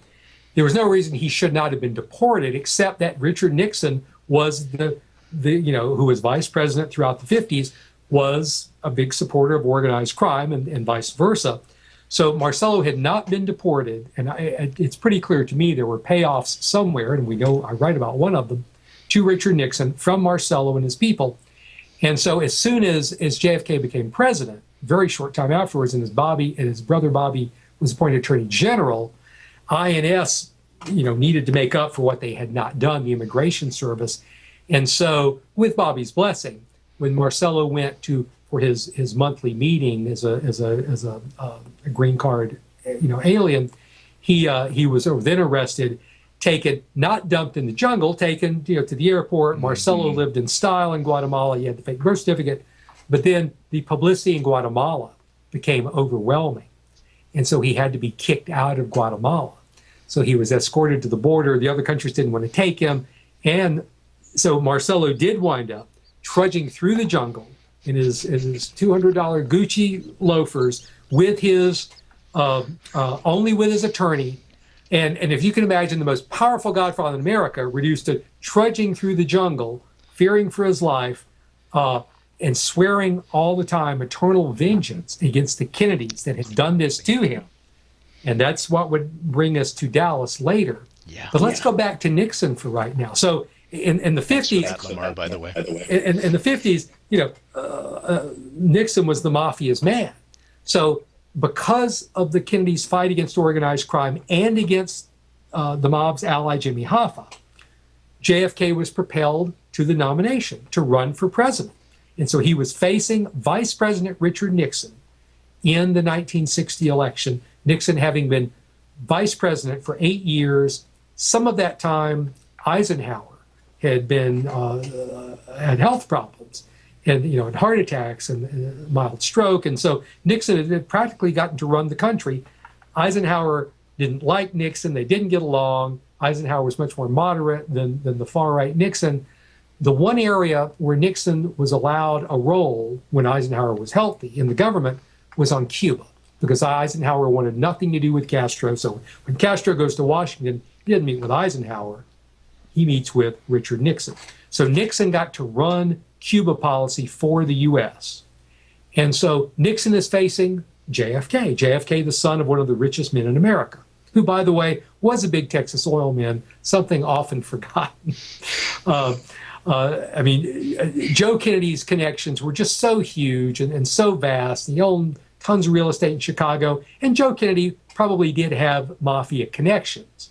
there was no reason he should not have been deported, except that Richard Nixon was who was vice president throughout the 50s, was a big supporter of organized crime and vice versa. So Marcello had not been deported, and it's pretty clear to me there were payoffs somewhere, and we know I write about one of them, to Richard Nixon from Marcello and his people. And so as soon as JFK became president, very short time afterwards, and his brother Bobby was appointed Attorney General, INS needed to make up for what they had not done, the Immigration Service. And so with Bobby's blessing, when Marcello went for his monthly meeting as a green card alien, he was then arrested, taken, not dumped in the jungle, taken to the airport. Mm-hmm. Marcello lived in style in Guatemala. He had the fake birth certificate, but then the publicity in Guatemala became overwhelming, and so he had to be kicked out of Guatemala. So he was escorted to the border. The other countries didn't want to take him, and so Marcello did wind up trudging through the jungle in his $200 Gucci loafers with his only with his attorney, and if you can imagine the most powerful godfather in America reduced to trudging through the jungle, fearing for his life, and swearing all the time eternal vengeance against the Kennedys that had done this to him, and that's what would bring us to Dallas later. Yeah. But let's go back to Nixon for right now. So in the 50s, Lamar, by the way, in the 50s, Nixon was the mafia's man. So because of the Kennedys' fight against organized crime and against the mob's ally Jimmy Hoffa, JFK was propelled to the nomination to run for president. And so he was facing Vice President Richard Nixon in the 1960 election, Nixon having been vice president for 8 years. Some of that time, Eisenhower had been had health problems and and heart attacks and mild stroke, and so Nixon had practically gotten to run the country. Eisenhower didn't like Nixon; they didn't get along. Eisenhower was much more moderate than the far right Nixon. The one area where Nixon was allowed a role when Eisenhower was healthy in the government was on Cuba, because Eisenhower wanted nothing to do with Castro. So when Castro goes to Washington, he didn't meet with Eisenhower. He meets with Richard Nixon. So Nixon got to run Cuba policy for the U.S. And so Nixon is facing JFK. JFK, the son of one of the richest men in America, who, by the way, was a big Texas oil man, something often forgotten. Joe Kennedy's connections were just so huge and so vast. He owned tons of real estate in Chicago, and Joe Kennedy probably did have Mafia connections.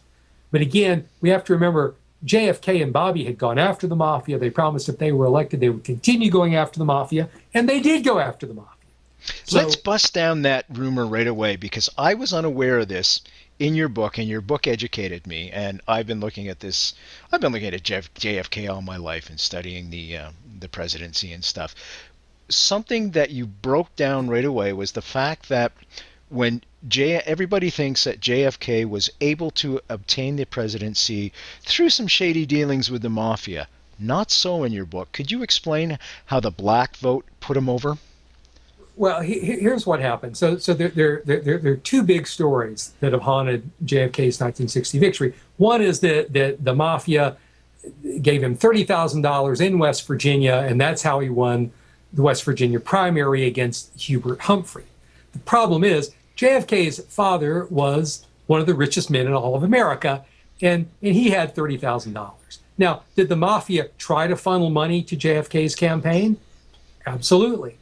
But again, we have to remember JFK and Bobby had gone after the Mafia. They promised if they were elected, they would continue going after the Mafia, and they did go after the Mafia. So, let's bust down that rumor right away, because I was unaware of this in your book, and your book educated me. And I've been looking at this. I've been looking at JFK all my life and studying the presidency and stuff. Something that you broke down right away was the fact that when everybody thinks that JFK was able to obtain the presidency through some shady dealings with the Mafia. Not so in your book. Could you explain how the black vote put him over? Well, here's what happened. So there are two big stories that have haunted JFK's 1960 victory. One is that the Mafia gave him $30,000 in West Virginia, and that's how he won the West Virginia primary against Hubert Humphrey. The problem is JFK's father was one of the richest men in all of America, and he had $30,000. Now, did the Mafia try to funnel money to JFK's campaign? Absolutely.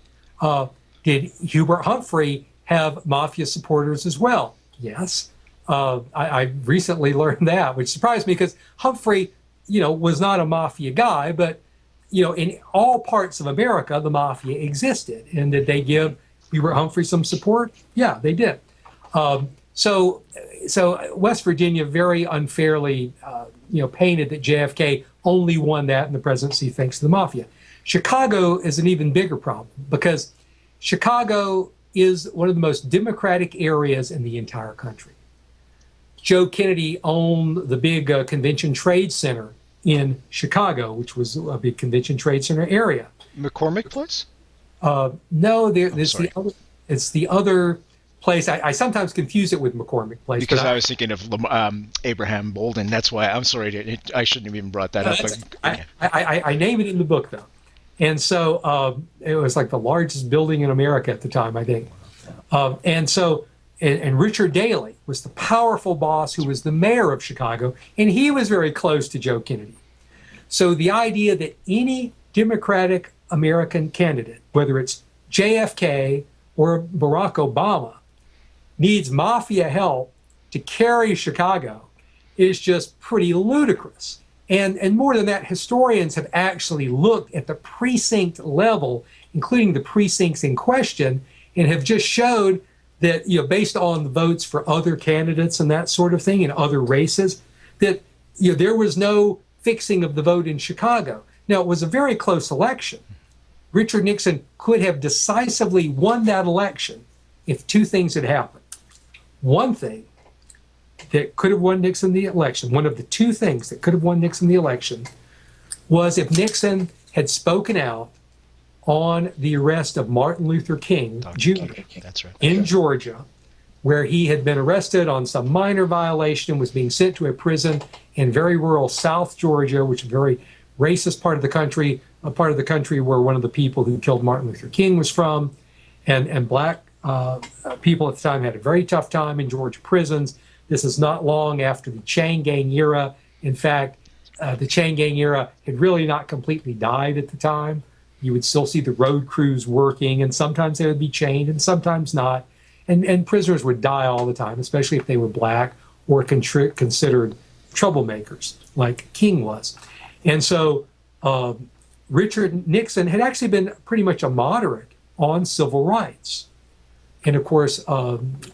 Did Hubert Humphrey have Mafia supporters as well? Yes. I recently learned that, which surprised me, because Humphrey, was not a Mafia guy, but in all parts of America, the Mafia existed. And did they give Hubert Humphrey some support? Yeah, they did. So West Virginia very unfairly, painted that JFK only won that in the presidency thanks to the Mafia. Chicago is an even bigger problem, because Chicago is one of the most democratic areas in the entire country. Joe Kennedy owned the big Convention Trade Center in Chicago, which was a big Convention Trade Center area. McCormick Place? No, it's the other place. I sometimes confuse it with McCormick Place. Because I was thinking of Abraham Bolden. That's why I'm sorry. I shouldn't have even brought that up. But, I name it in the book, though. And so it was like the largest building in America at the time, I think. And Richard Daley was the powerful boss who was the mayor of Chicago, and he was very close to Joe Kennedy. So the idea that any Democratic American candidate, whether it's JFK or Barack Obama, needs Mafia help to carry Chicago is just pretty ludicrous. And more than that, historians have actually looked at the precinct level, including the precincts in question, and have just showed that, based on the votes for other candidates and that sort of thing in other races, that, there was no fixing of the vote in Chicago. Now, it was a very close election. Richard Nixon could have decisively won that election if two things had happened. One thing that could have won Nixon the election, one of the two things that could have won Nixon the election, was if Nixon had spoken out on the arrest of Martin Luther King Jr. That's right. in Georgia, where he had been arrested on some minor violation and was being sent to a prison in very rural South Georgia, which is a very racist part of the country, a part of the country where one of the people who killed Martin Luther King was from. And black people at the time had a very tough time in Georgia prisons. This is not long after the chain gang era. In fact, the chain gang era had really not completely died at the time. You would still see the road crews working, and sometimes they would be chained and sometimes not. And prisoners would die all the time, especially if they were black or considered troublemakers, like King was. And so Richard Nixon had actually been pretty much a moderate on civil rights. And of course,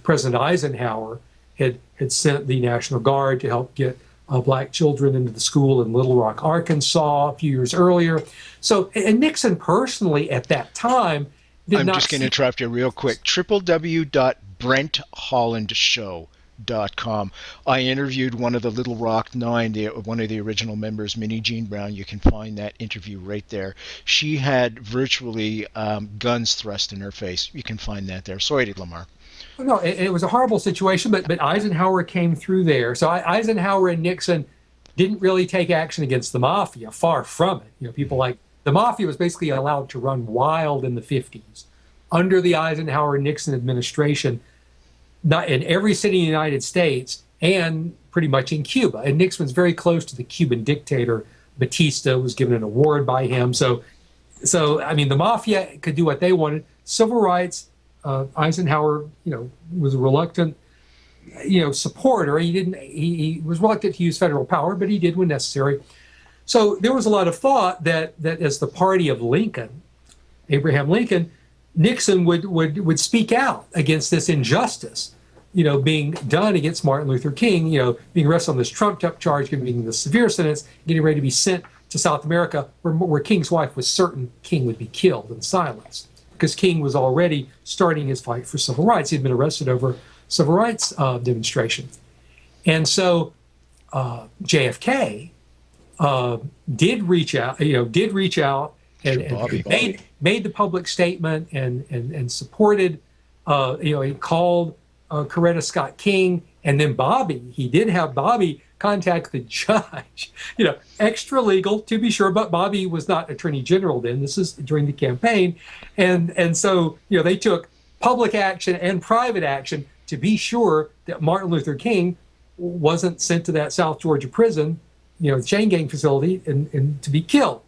President Eisenhower had sent the National Guard to help get black children into the school in Little Rock, Arkansas a few years earlier. So, and Nixon personally at that time did I'm not. just going to interrupt you real quick. www.brenthollandshow.com. I interviewed one of the Little Rock Nine, one of the original members, Minnie Jean Brown. You can find that interview right there. She had virtually guns thrust in her face. You can find that there. Sorry, Lamar. No, it was a horrible situation, but Eisenhower came through there. So Eisenhower and Nixon didn't really take action against the Mafia, far from it. You know, people like the Mafia was basically allowed to run wild in the 50s. Under the Eisenhower-Nixon administration, not in every city in the United States and pretty much in Cuba. And Nixon was very close to the Cuban dictator. Batista was given an award by him. So I mean, the Mafia could do what they wanted. Civil rights, Eisenhower, was a reluctant, supporter. He was reluctant to use federal power, but he did when necessary. So there was a lot of thought that as the party of Lincoln, Abraham Lincoln, Nixon would speak out against this injustice, being done against Martin Luther King, being arrested on this trumped-up charge, getting the severe sentence, getting ready to be sent to South America, where King's wife was certain King would be killed and silenced, because King was already starting his fight for civil rights. He had been arrested over civil rights demonstration. And so JFK did reach out and made the public statement and supported, he called Coretta Scott King, and then he did have Bobby contact the judge, extra legal to be sure, but Bobby was not Attorney General then. This is during the campaign. And so, they took public action and private action to be sure that Martin Luther King wasn't sent to that South Georgia prison, the chain gang facility, and to be killed.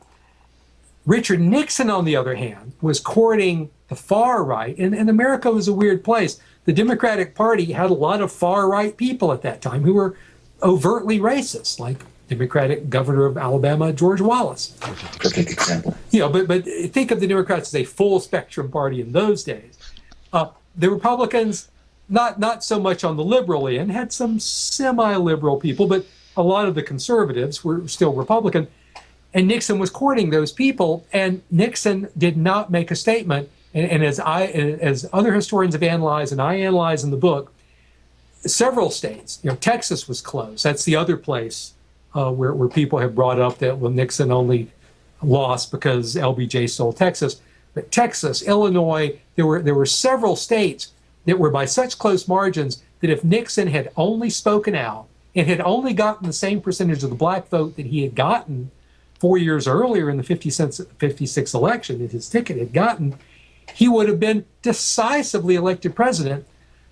Richard Nixon, on the other hand, was courting the far right, and America was a weird place. The Democratic Party had a lot of far right people at that time who were overtly racist, like Democratic governor of Alabama, George Wallace. Perfect example. But think of the Democrats as a full spectrum party in those days. The Republicans, not so much on the liberal end, had some semi-liberal people, but a lot of the conservatives were still Republican. And Nixon was courting those people, and Nixon did not make a statement. And as other historians have analyzed, and I analyze in the book, several states, Texas was closed. That's the other place where people have brought up that, well, Nixon only lost because LBJ stole Texas. But Texas, Illinois, there were several states that were by such close margins that if Nixon had only spoken out and had only gotten the same percentage of the black vote that he had gotten 4 years earlier in the 56 election that his ticket had gotten, he would have been decisively elected president.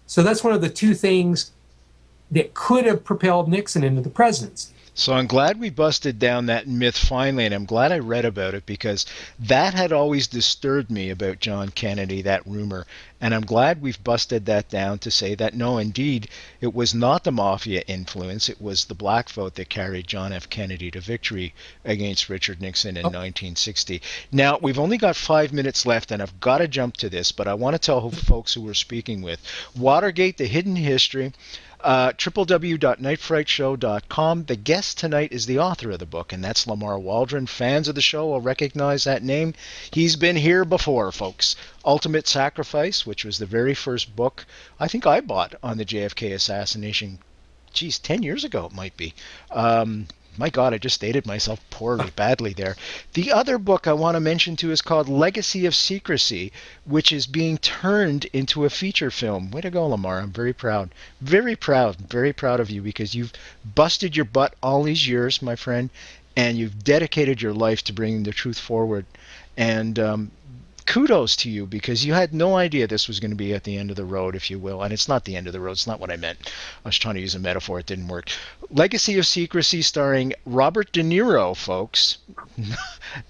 So that's one of the two things that could have propelled Nixon into the presidency. So I'm glad we busted down that myth finally, and I'm glad I read about it, because that had always disturbed me about John Kennedy, that rumor. And I'm glad we've busted that down to say that, no, indeed, it was not the Mafia influence. It was the black vote that carried John F. Kennedy to victory against Richard Nixon in 1960. Now, we've only got 5 minutes left, and I've got to jump to this, but I want to tell folks who we're speaking with. Watergate, The Hidden History. www.nightfrightshow.com. The guest tonight is the author of the book, and that's Lamar Waldron. Fans of the show will recognize that name. He's been here before, folks. Ultimate Sacrifice, which was the very first book I think I bought on the JFK assassination. 10 years ago it might be. My God, I just dated myself badly there. The other book I want to mention too is called Legacy of Secrecy, which is being turned into a feature film. Way to go, Lamar. I'm very proud. Very proud of you, because you've busted your butt all these years, my friend, and you've dedicated your life to bringing the truth forward. And kudos to you, because you had no idea this was going to be at the end of the road, if you will. And it's not the end of the road. It's not what I meant. I was trying to use a metaphor. It didn't work. Legacy of Secrecy, starring Robert De Niro, folks.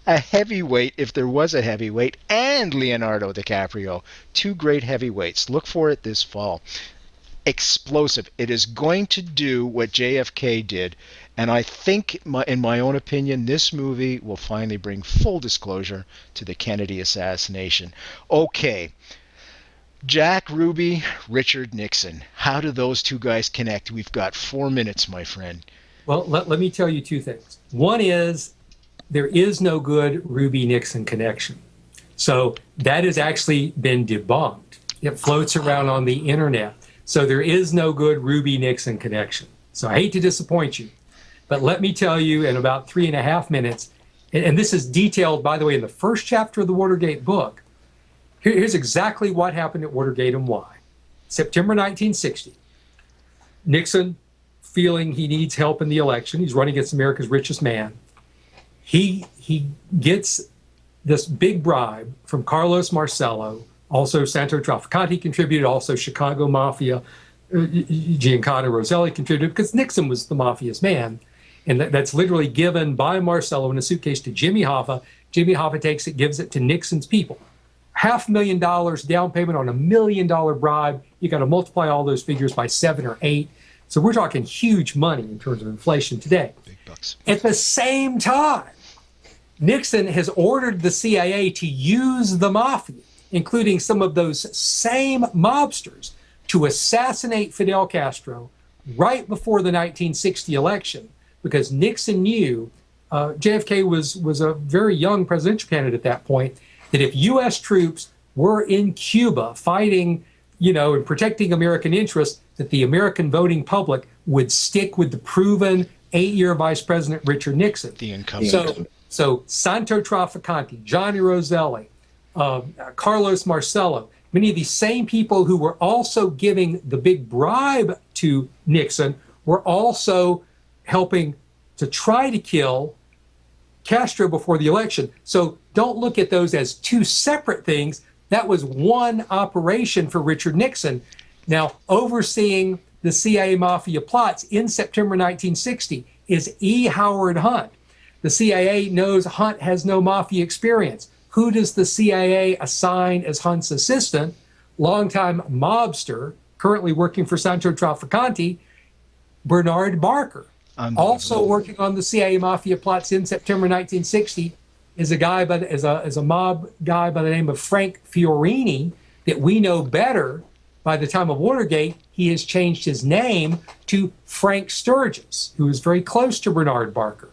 A heavyweight, if there was a heavyweight, and Leonardo DiCaprio. Two great heavyweights. Look for it this fall. explosive. It is going to do what JFK did. And I think, in my own opinion, this movie will finally bring full disclosure to the Kennedy assassination. Okay, Jack Ruby, Richard Nixon. How do those two guys connect? We've got 4 minutes, my friend. Well, let me tell you two things. One is there is no good Ruby-Nixon connection. So that has actually been debunked. It floats around on the internet. So there is no good Ruby-Nixon connection. So I hate to disappoint you, but let me tell you in about 3.5 minutes, and this is detailed, by the way, in the first chapter of the Watergate book. Here's exactly what happened at Watergate and why. September 1960, Nixon, feeling he needs help in the election, he's running against America's richest man. He gets this big bribe from Carlos Marcello, also Santo Trafficante contributed, also Chicago Mafia, Giancarlo Roselli contributed, because Nixon was the mafia's man. And that's literally given by Marcello in a suitcase to Jimmy Hoffa. Jimmy Hoffa takes it, gives it to Nixon's people. $500,000 down payment on $1 million bribe. You got to multiply all those figures by 7 or 8. So we're talking huge money in terms of inflation today. Big bucks. At the same time, Nixon has ordered the CIA to use the mafia, including some of those same mobsters, to assassinate Fidel Castro right before the 1960 election, because Nixon knew JFK was a very young presidential candidate at that point, that if U.S. troops were in Cuba fighting, and protecting American interests, that the American voting public would stick with the proven 8-year Vice President Richard Nixon. The incumbent. So Santo Trafficante, Johnny Roselli, Carlos Marcello, many of these same people who were also giving the big bribe to Nixon were also helping to try to kill Castro before the election. So don't look at those as two separate things. That was one operation for Richard Nixon. Now, overseeing the CIA mafia plots in September 1960 is E. Howard Hunt. The CIA knows Hunt has no mafia experience. Who does the CIA assign as Hunt's assistant? Longtime mobster, currently working for Santo Trafficante, Bernard Barker. Also working on the CIA mafia plots in September 1960 is a mob guy by the name of Frank Fiorini that we know better. By the time of Watergate, he has changed his name to Frank Sturgis, who is very close to Bernard Barker.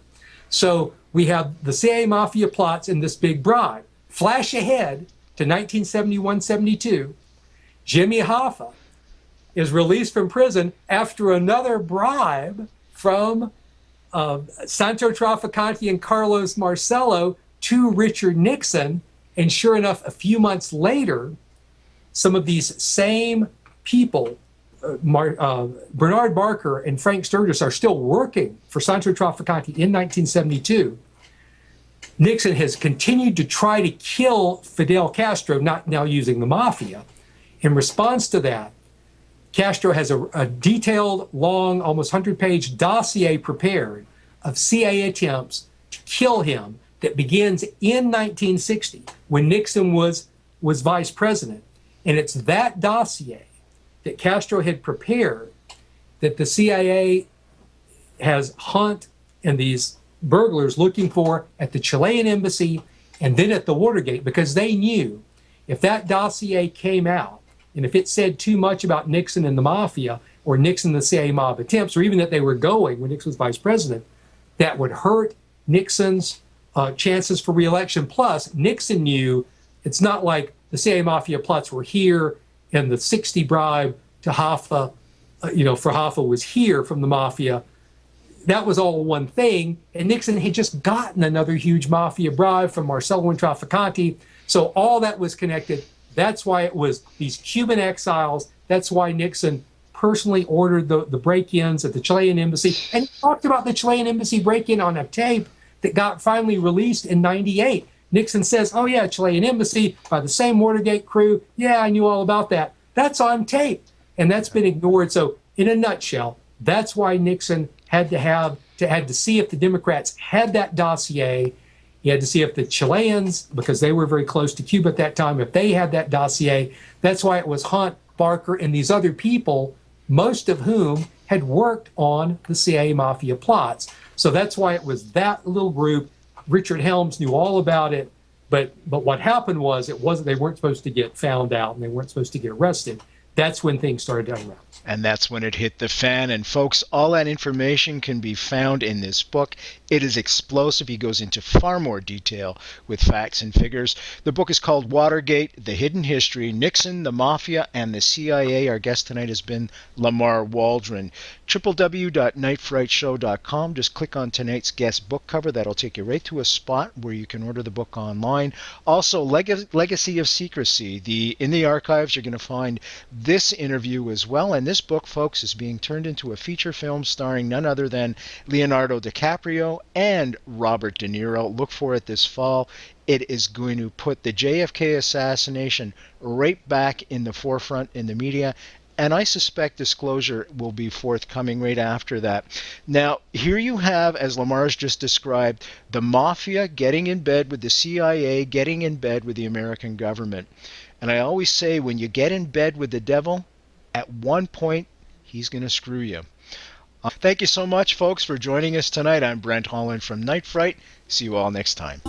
So we have the CIA mafia plots and this big bribe. Flash ahead to 1971-72. Jimmy Hoffa is released from prison after another bribe from Santo Trafficante and Carlos Marcello to Richard Nixon. And sure enough, a few months later, some of these same people, Bernard Barker and Frank Sturgis, are still working for Santo Trafficante in 1972. Nixon has continued to try to kill Fidel Castro, not now using the mafia. In response to that, Castro has a detailed, long, almost 100-page dossier prepared of CIA attempts to kill him that begins in 1960 when Nixon was vice president. And it's that dossier that Castro had prepared that the CIA has Hunt and these burglars looking for at the Chilean embassy and then at the Watergate, because they knew if that dossier came out and if it said too much about Nixon and the mafia or Nixon and the CIA mob attempts, or even that they were going when Nixon was vice president, that would hurt Nixon's chances for re-election. Plus, Nixon knew it's not like the CIA mafia plots were here and the 60 bribe to Hoffa, for Hoffa was here from the mafia. That was all one thing. And Nixon had just gotten another huge mafia bribe from Marcello and Trafficante. So all that was connected. That's why it was these Cuban exiles. That's why Nixon personally ordered the break-ins at the Chilean embassy. And he talked about the Chilean embassy break-in on a tape that got finally released in '98. Nixon says, oh yeah, Chilean embassy by the same Watergate crew. Yeah, I knew all about that. That's on tape. And that's been ignored. So in a nutshell, that's why Nixon had to see if the Democrats had that dossier. He had to see if the Chileans, because they were very close to Cuba at that time, if they had that dossier. That's why it was Hunt, Barker, and these other people most of whom had worked on the CIA Mafia plots. So that's why it was that little group. Richard Helms knew all about it, but what happened was they weren't supposed to get found out and they weren't supposed to get arrested. That's when things started to unravel. And that's when it hit the fan. And folks, all that information can be found in this book. It is explosive. He goes into far more detail with facts and figures. The book is called Watergate, The Hidden History, Nixon, the Mafia, and the CIA. Our guest tonight has been Lamar Waldron. www.nightfrightshow.com. Just click on tonight's guest book cover. That'll take you right to a spot where you can order the book online. Also, Legacy of Secrecy. In the archives, you're going to find this interview as well. And this book, folks, is being turned into a feature film starring none other than Leonardo DiCaprio and Robert De Niro. Look for it this fall. It is going to put the JFK assassination right back in the forefront in the media. And I suspect disclosure will be forthcoming right after that. Now, here you have, as Lamar's just described, the Mafia getting in bed with the CIA, getting in bed with the American government. And I always say, when you get in bed with the devil, at one point, he's going to screw you. Thank you so much, folks, for joining us tonight. I'm Brent Holland from Night Fright. See you all next time.